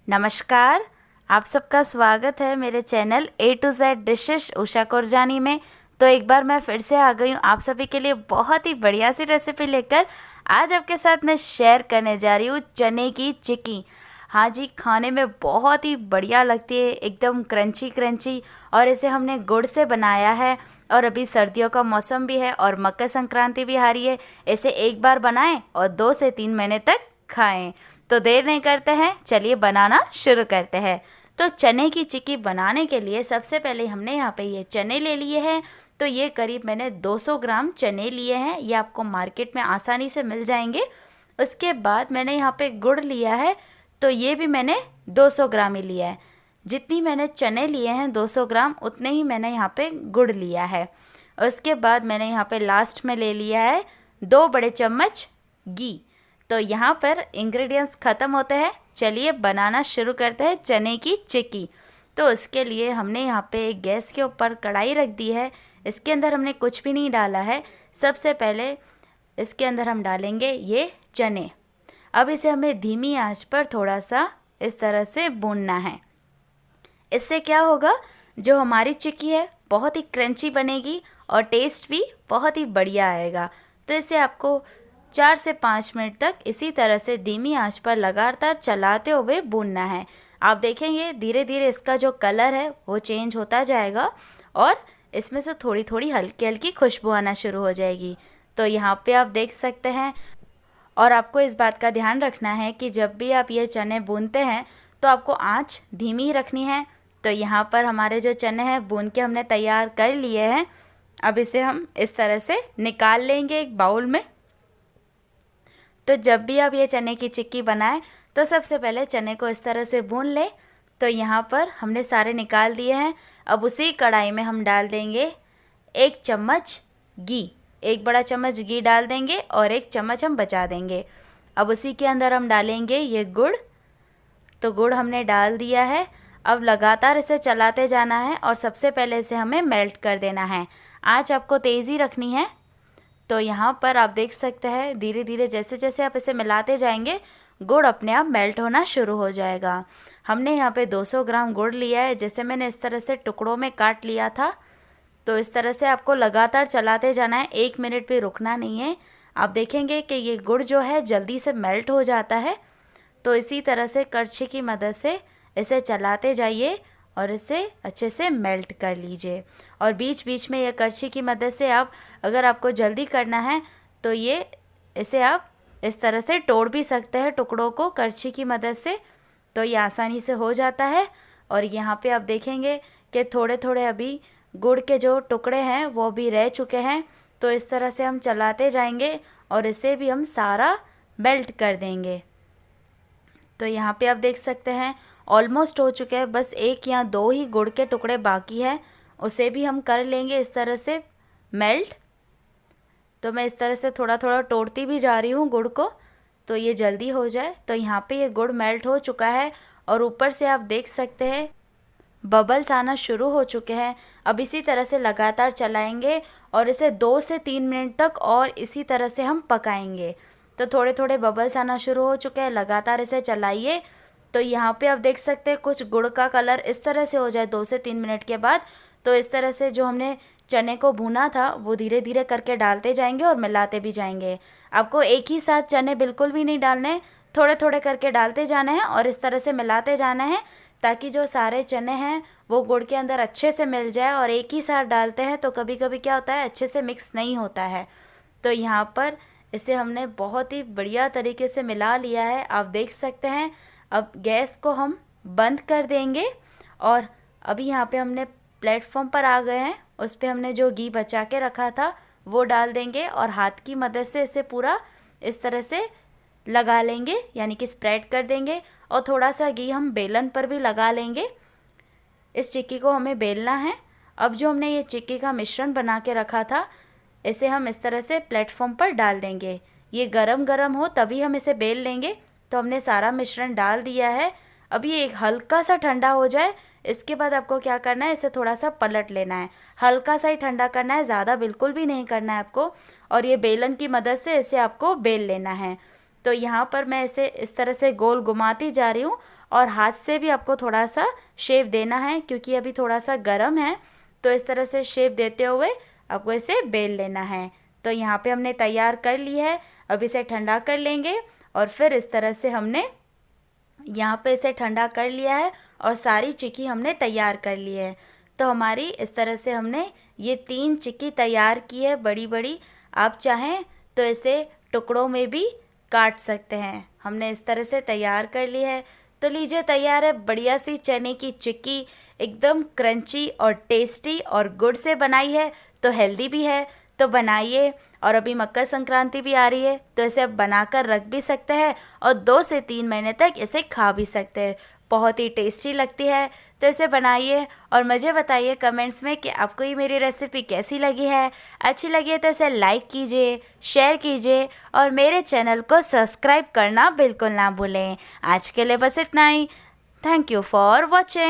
नमस्कार। आप सबका स्वागत है मेरे channel A to Z dishes Usha Kurjani में। तो एक बार मैं फिर से आ गई हूँ आप सभी के लिए बहुत ही बढ़िया सी रेसिपी लेकर। आज आपके साथ मैं शेयर करने जा रही हूँ चने की चिक्की। हाँ जी, खाने में बहुत ही बढ़िया लगती है, एकदम क्रंची क्रंची। और इसे हमने गुड़ से बनाया है और अभी सर्दियों का मौसम भी है और मकर संक्रांति भी आ रही है। इसे एक बार बनाएं और 2 से 3 महीने तक खाएं। तो देर नहीं करते हैं, चलिए बनाना शुरू करते हैं। तो चने की चिक्की बनाने के लिए सबसे पहले हमने यहाँ पे ये चने ले लिए हैं। तो ये करीब मैंने 200 ग्राम चने लिए हैं, ये आपको मार्केट में आसानी से मिल जाएंगे। उसके बाद मैंने यहाँ पे गुड़ लिया है, तो ये भी मैंने 200 ग्राम ही लिया है। जितनी मैंने चने लिए हैं 200 ग्राम, उतने ही मैंने यहाँ पे गुड़ लिया है। उसके बाद मैंने यहाँ पे लास्ट में ले लिया है 2 बड़े चम्मच घी। तो यहाँ पर इंग्रेडिएंट्स ख़त्म होते हैं, चलिए बनाना शुरू करते हैं चने की चिक्की। तो उसके लिए हमने यहाँ पे गैस के ऊपर कढ़ाई रख दी है। इसके अंदर हमने कुछ भी नहीं डाला है। सबसे पहले इसके अंदर हम डालेंगे ये चने। अब इसे हमें धीमी आंच पर थोड़ा सा इस तरह से भूनना है। इससे क्या होगा, जो हमारी चिक्की है बहुत ही क्रंची बनेगी और टेस्ट भी बहुत ही बढ़िया आएगा। तो इसे आपको 4 से 5 मिनट तक इसी तरह से धीमी आंच पर लगातार चलाते हुए भूनना है। आप देखेंगे धीरे धीरे इसका जो कलर है वो चेंज होता जाएगा और इसमें से थोड़ी थोड़ी हल्की हल्की खुशबू आना शुरू हो जाएगी। तो यहाँ पे आप देख सकते हैं। और आपको इस बात का ध्यान रखना है कि जब भी आप ये चने भूनते हैं तो आपको आंच धीमी ही रखनी है। तो यहाँ पर हमारे जो चने हैं भून के हमने तैयार कर लिए हैं। अब इसे हम इस तरह से निकाल लेंगे एक बाउल में। तो जब भी आप ये चने की चिक्की बनाएं तो सबसे पहले चने को इस तरह से भून लें। तो यहाँ पर हमने सारे निकाल दिए हैं। अब उसी कढ़ाई में हम डाल देंगे 1 चम्मच घी। 1 बड़ा चम्मच घी डाल देंगे और 1 चम्मच हम बचा देंगे। अब उसी के अंदर हम डालेंगे ये गुड़। तो गुड़ हमने डाल दिया है। अब लगातार इसे चलाते जाना है और सबसे पहले इसे हमें मेल्ट कर देना है। आँच आपको तेज़ी रखनी है। तो यहाँ पर आप देख सकते हैं धीरे धीरे जैसे जैसे आप इसे मिलाते जाएंगे गुड़ अपने आप मेल्ट होना शुरू हो जाएगा। हमने यहाँ पे 200 ग्राम गुड़ लिया है, जैसे मैंने इस तरह से टुकड़ों में काट लिया था। तो इस तरह से आपको लगातार चलाते जाना है, 1 मिनट भी रुकना नहीं है। आप देखेंगे कि ये गुड़ जो है जल्दी से मेल्ट हो जाता है। तो इसी तरह से करछी की मदद से इसे चलाते जाइए और इसे अच्छे से मेल्ट कर लीजिए। और बीच बीच में ये करछी की मदद से आप, अगर आपको जल्दी करना है तो इसे आप इस तरह से तोड़ भी सकते हैं टुकड़ों को करछी की मदद से। तो ये आसानी से हो जाता है। और यहाँ पे आप देखेंगे कि थोड़े थोड़े अभी गुड़ के जो टुकड़े हैं वो भी रह चुके हैं। तो इस तरह से हम चलाते जाएंगे और इसे भी हम सारा मेल्ट कर देंगे। तो यहाँ पे आप देख सकते हैं ऑलमोस्ट हो चुके हैं, बस 1 या 2 ही गुड़ के टुकड़े बाकी हैं, उसे भी हम कर लेंगे इस तरह से मेल्ट। तो मैं इस तरह से थोड़ा थोड़ा तोड़ती भी जा रही हूँ गुड़ को, तो ये जल्दी हो जाए। तो यहाँ पे ये गुड़ मेल्ट हो चुका है और ऊपर से आप देख सकते हैं बबल्स आना शुरू हो चुके हैं। अब इसी तरह से लगातार चलाएंगे और इसे 2 से 3 मिनट तक और इसी तरह से हम पकाएंगे। तो थोड़े थोड़े बबल्स आना शुरू हो चुके हैं, लगातार इसे चलाइए। तो यहाँ पे आप देख सकते हैं कुछ गुड़ का कलर इस तरह से हो जाए 2 से 3 मिनट के बाद। तो इस तरह से जो हमने चने को भुना था वो धीरे धीरे करके डालते जाएंगे और मिलाते भी जाएंगे। आपको एक ही साथ चने बिल्कुल भी नहीं डालने, थोड़े थोड़े करके डालते जाना है और इस तरह से मिलाते जाना है, ताकि जो सारे चने हैं वो गुड़ के अंदर अच्छे से मिल जाए। और एक ही साथ डालते हैं तो कभी कभी क्या होता है, अच्छे से मिक्स नहीं होता है। तो यहाँ पर इसे हमने बहुत ही बढ़िया तरीके से मिला लिया है, आप देख सकते हैं। अब गैस को हम बंद कर देंगे और अभी यहाँ पे हमने प्लेटफॉर्म पर आ गए हैं। उस पर हमने जो घी बचा के रखा था वो डाल देंगे और हाथ की मदद से इसे पूरा इस तरह से लगा लेंगे, यानी कि स्प्रेड कर देंगे। और थोड़ा सा घी हम बेलन पर भी लगा लेंगे। इस चिक्की को हमें बेलना है। अब जो हमने ये चिक्की का मिश्रण बना के रखा था, इसे हम इस तरह से प्लेटफॉर्म पर डाल देंगे। ये गरम गरम हो तभी हम इसे बेल लेंगे। तो हमने सारा मिश्रण डाल दिया है। अब ये एक हल्का सा ठंडा हो जाए, इसके बाद आपको क्या करना है, इसे थोड़ा सा पलट लेना है। हल्का सा ही ठंडा करना है, ज़्यादा बिल्कुल भी नहीं करना है आपको। और ये बेलन की मदद से इसे आपको बेल लेना है। तो यहाँ पर मैं इसे इस तरह से गोल घुमाती जा रही हूँ और हाथ से भी आपको थोड़ा सा शेप देना है क्योंकि अभी थोड़ा सा गर्म है। तो इस तरह से शेप देते हुए आपको इसे बेल लेना है। तो यहाँ पे हमने तैयार कर ली है। अब इसे ठंडा कर लेंगे और फिर इस तरह से हमने यहाँ पे इसे ठंडा कर लिया है और सारी चिक्की हमने तैयार कर ली है। तो हमारी इस तरह से हमने ये 3 चिक्की तैयार की है बड़ी बड़ी। आप चाहें तो इसे टुकड़ों में भी काट सकते हैं। हमने इस तरह से तैयार कर ली है। तो लीजिए तैयार है बढ़िया सी चने की चिक्की, एकदम क्रंची और टेस्टी और गुड़ से बनाई है तो हेल्दी भी है। तो बनाइए। और अभी मकर संक्रांति भी आ रही है तो इसे आप बनाकर रख भी सकते हैं और 2 से 3 महीने तक इसे खा भी सकते हैं। बहुत ही टेस्टी लगती है। तो इसे बनाइए और मुझे बताइए कमेंट्स में कि आपको ये मेरी रेसिपी कैसी लगी है। अच्छी लगी है तो इसे लाइक कीजिए, शेयर कीजिए और मेरे चैनल को सब्सक्राइब करना बिल्कुल ना भूलें। आज के लिए बस इतना ही। Thank you for watching.